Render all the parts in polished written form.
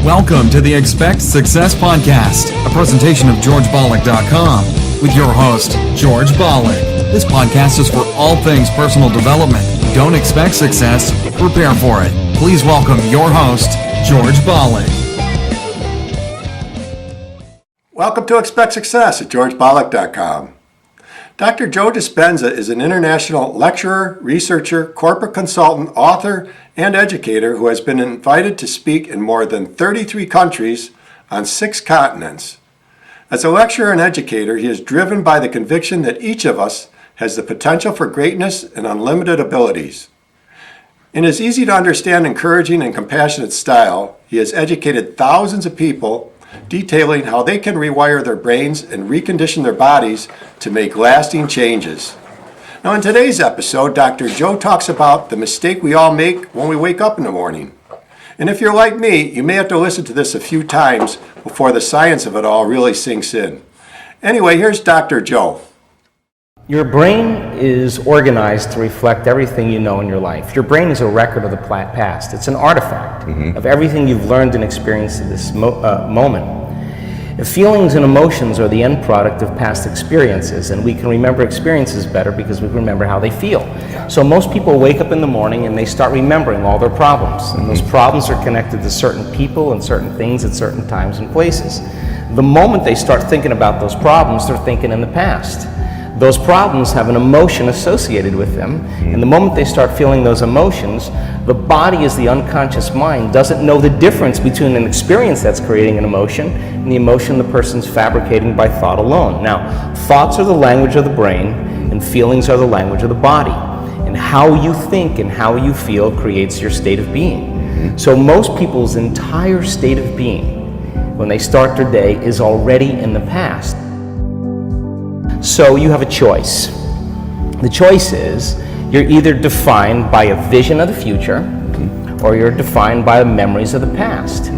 Welcome to the Expect Success Podcast, a presentation of GeorgeBollock.com with your host, George Bollock. This podcast is for all things personal development. Don't expect success, prepare for it. Please welcome your host, George Bollock. Welcome to Expect Success at GeorgeBollock.com. Dr. Joe Dispenza is an international lecturer, researcher, corporate consultant, author, and educator who has been invited to speak in more than 33 countries on 6 continents. As a lecturer and educator, he is driven by the conviction that each of us has the potential for greatness and unlimited abilities. In his easy-to-understand, encouraging, and compassionate style, he has educated thousands of people, detailing how they can rewire their brains and recondition their bodies to make lasting changes. Now, in today's episode, Dr. Joe talks about the mistake we all make when we wake up in the morning. And if you're like me, you may have to listen to this a few times before the science of it all really sinks in. Anyway, here's Dr. Joe. Your brain is organized to reflect everything you know in your life. Your brain is a record of the past. It's an artifact of everything you've learned and experienced at this moment. Feelings and emotions are the end product of past experiences, and we can remember experiences better because we remember how they feel. So most people wake up in the morning and they start remembering all their problems, and those problems are connected to certain people and certain things at certain times and places. The moment they start thinking about those problems, they're thinking in the past. Those problems have an emotion associated with them, and the moment they start feeling those emotions, the body, as the unconscious mind, doesn't know the difference between an experience that's creating an emotion and the emotion the person's fabricating by thought alone. Now, thoughts are the language of the brain, and feelings are the language of the body. And how you think and how you feel creates your state of being. So most people's entire state of being, when they start their day, is already in the past. So you have a choice. The choice is you're either defined by a vision of the future or you're defined by the memories of the past.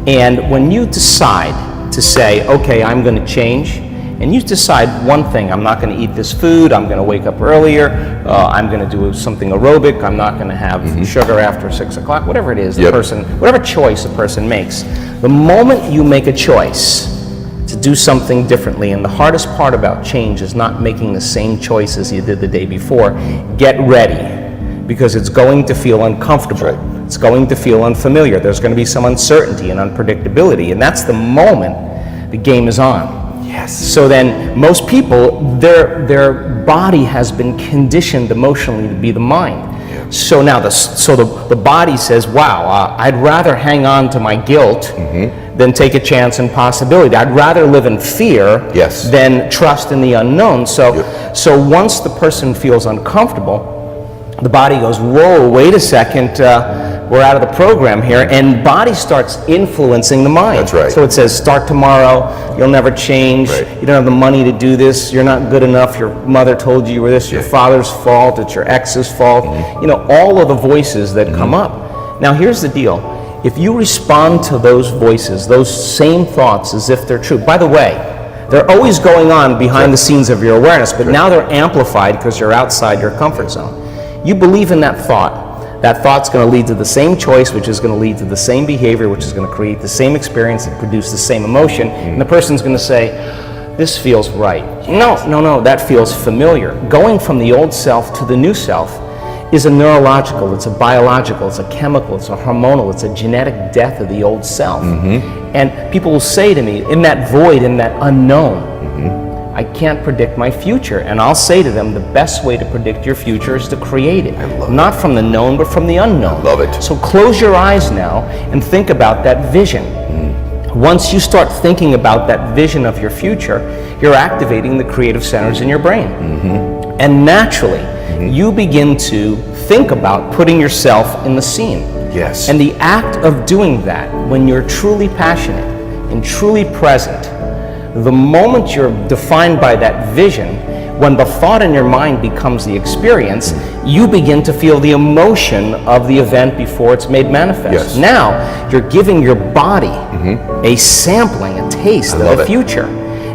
And when you decide to say, okay, I'm going to change, and you decide one thing, I'm not going to eat this food, I'm going to wake up earlier, I'm going to do something aerobic, I'm not going to have sugar after 6 o'clock, whatever it is, whatever choice a person makes. The moment you make a choice to do something differently, and the hardest part about change is not making the same choices you did the day before. Get ready, because it's going to feel uncomfortable. It's going to feel unfamiliar. There's going to be some uncertainty and unpredictability, and that's the moment the game is on. Yes. So then most people, their body has been conditioned emotionally to be the mind. So now the body says, wow, I'd rather hang on to my guilt than take a chance and possibility. I'd rather live in fear than trust in the unknown. So once the person feels uncomfortable, the body goes, whoa, wait a second, we're out of the program here, and body starts influencing the mind. That's right. So it says, start tomorrow, you'll never change, you don't have the money to do this, you're not good enough, your mother told you were this, your father's fault, it's your ex's fault, you know, all of the voices that come up. Now here's the deal, if you respond to those voices, those same thoughts as if they're true, by the way, they're always going on behind the scenes of your awareness, but now they're amplified because you're outside your comfort zone. You believe in that thought's going to lead to the same choice, which is going to lead to the same behavior, which is going to create the same experience and produce the same emotion, and the person's going to say, this feels right. No, that feels familiar. Going from the old self to the new self is a neurological, it's a biological, it's a chemical, it's a hormonal, it's a genetic death of the old self. And people will say to me, in that void, in that unknown, I can't predict my future. And I'll say to them, the best way to predict your future is to create it. Not from the known, but from the unknown. I love it. So close your eyes now and think about that vision. Once you start thinking about that vision of your future, you're activating the creative centers in your brain. And naturally, you begin to think about putting yourself in the scene. Yes. And the act of doing that, when you're truly passionate and truly present, the moment you're defined by that vision, when the thought in your mind becomes the experience, you begin to feel the emotion of the event before it's made manifest. Now, you're giving your body a sampling, a taste of the future.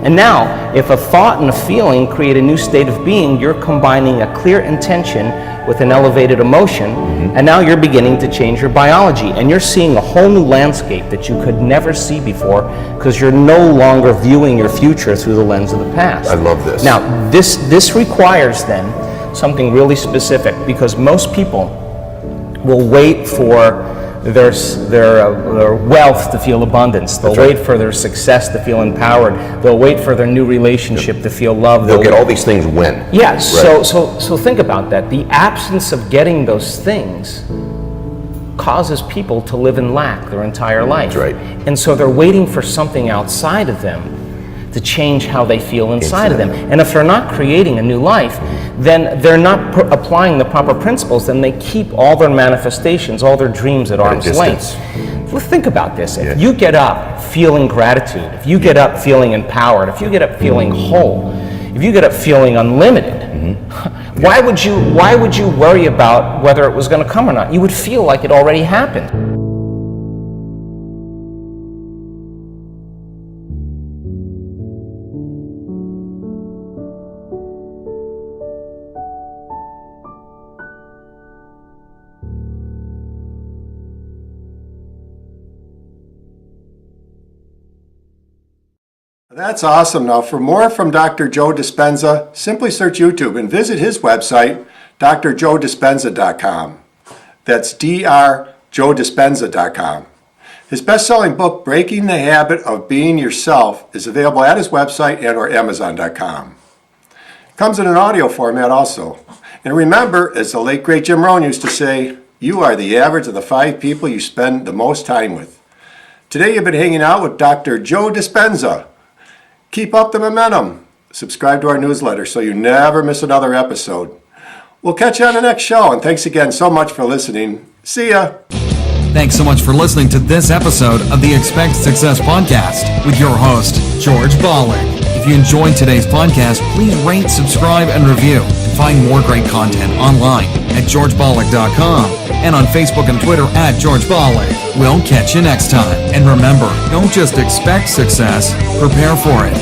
And now, if a thought and a feeling create a new state of being, you're combining a clear intention with an elevated emotion, and now you're beginning to change your biology, and you're seeing a whole new landscape that you could never see before because you're no longer viewing your future through the lens of the past. I love this. Now, this requires then something really specific, because most people will wait for their wealth to feel abundance. They'll wait for their success to feel empowered. They'll wait for their new relationship to feel loved. They'll get all these things when. Yes. Right. So think about that. The absence of getting those things causes people to live in lack their entire life. That's right. And so they're waiting for something outside of them to change how they feel inside of them. And if they're not creating a new life, then they're not applying the proper principles, then they keep all their manifestations, all their dreams at arm's length. Well, think about this. If you get up feeling gratitude, if you get up feeling empowered, if you get up feeling whole, if you get up feeling unlimited, why would you worry about whether it was going to come or not? You would feel like it already happened. That's awesome. Now, for more from Dr. Joe Dispenza, simply search YouTube and visit his website, drjoedispenza.com. That's drjoedispenza.com. His best-selling book, Breaking the Habit of Being Yourself, is available at his website and or Amazon.com. It comes in an audio format also. And remember, as the late great Jim Rohn used to say, you are the average of the 5 people you spend the most time with. Today you've been hanging out with Dr. Joe Dispenza. Keep up the momentum. Subscribe to our newsletter so you never miss another episode. We'll catch you on the next show, and thanks again so much for listening. See ya. Thanks so much for listening to this episode of the Expect Success Podcast with your host, George Bollick. If you enjoyed today's podcast, please rate, subscribe, and review. And find more great content online at georgebollick.com and on Facebook and Twitter at George Bollick. We'll catch you next time. And remember, don't just expect success, prepare for it.